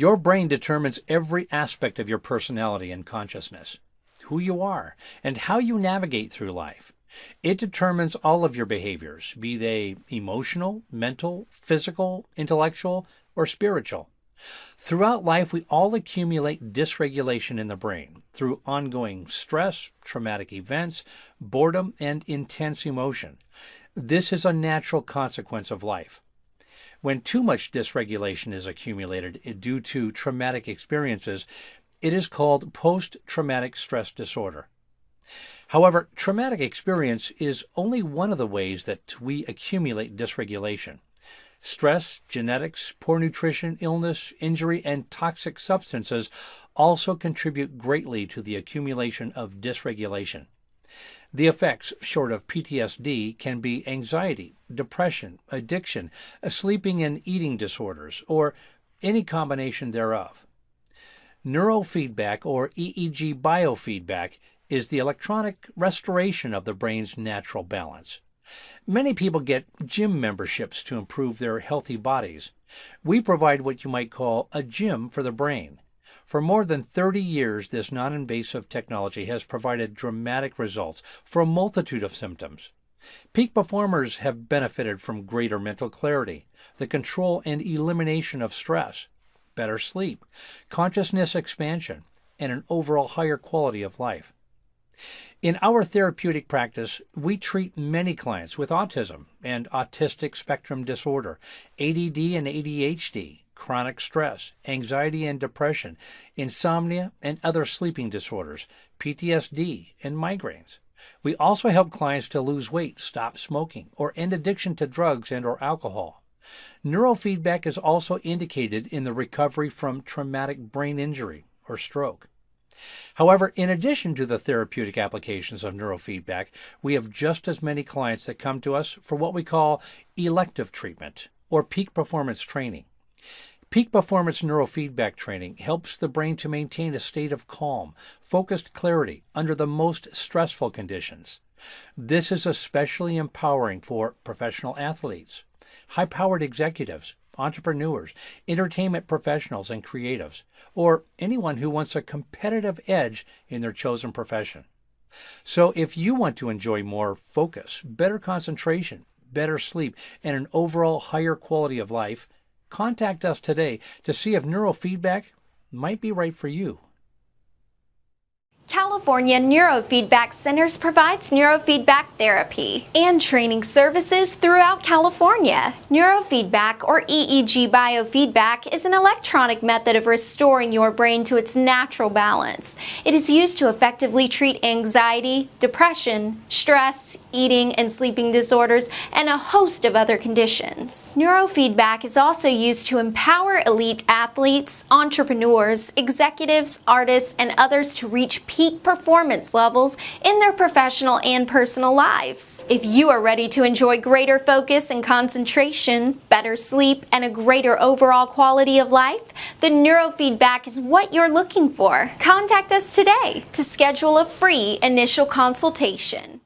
Your brain determines every aspect of your personality and consciousness, who you are, and how you navigate through life. It determines all of your behaviors, be they emotional, mental, physical, intellectual, or spiritual. Throughout life, we all accumulate dysregulation in the brain through ongoing stress, traumatic events, boredom, and intense emotion. This is a natural consequence of life. When too much dysregulation is accumulated due to traumatic experiences, it is called post-traumatic stress disorder. However, traumatic experience is only one of the ways that we accumulate dysregulation. Stress, genetics, poor nutrition, illness, injury, and toxic substances also contribute greatly to the accumulation of dysregulation. The effects, short of PTSD, can be anxiety, depression, addiction, sleeping and eating disorders, or any combination thereof. Neurofeedback, or EEG biofeedback, is the electronic restoration of the brain's natural balance. Many people get gym memberships to improve their healthy bodies. We provide what you might call a gym for the brain. For more than 30 years, this non-invasive technology has provided dramatic results for a multitude of symptoms. Peak performers have benefited from greater mental clarity, the control and elimination of stress, better sleep, consciousness expansion, and an overall higher quality of life. In our therapeutic practice, we treat many clients with autism and autistic spectrum disorder, ADD and ADHD, chronic stress, anxiety and depression, insomnia and other sleeping disorders, PTSD, and migraines. We also help clients to lose weight, stop smoking, or end addiction to drugs and/or alcohol. Neurofeedback is also indicated in the recovery from traumatic brain injury or stroke. However, in addition to the therapeutic applications of neurofeedback, we have just as many clients that come to us for what we call elective treatment or peak performance training. Peak performance neurofeedback training helps the brain to maintain a state of calm, focused clarity under the most stressful conditions. This is especially empowering for professional athletes, high-powered executives, entrepreneurs, entertainment professionals, and creatives, or anyone who wants a competitive edge in their chosen profession. So if you want to enjoy more focus, better concentration, better sleep, and an overall higher quality of life, contact us today to see if neurofeedback might be right for you. California Neurofeedback Centers provides neurofeedback therapy and training services throughout California. Neurofeedback, or EEG biofeedback, is an electronic method of restoring your brain to its natural balance. It is used to effectively treat anxiety, depression, stress, eating and sleeping disorders, and a host of other conditions. Neurofeedback is also used to empower elite athletes, entrepreneurs, executives, artists, and others to reach peak performance levels in their professional and personal lives. If you are ready to enjoy greater focus and concentration, better sleep, and a greater overall quality of life, then neurofeedback is what you're looking for. Contact us today to schedule a free initial consultation.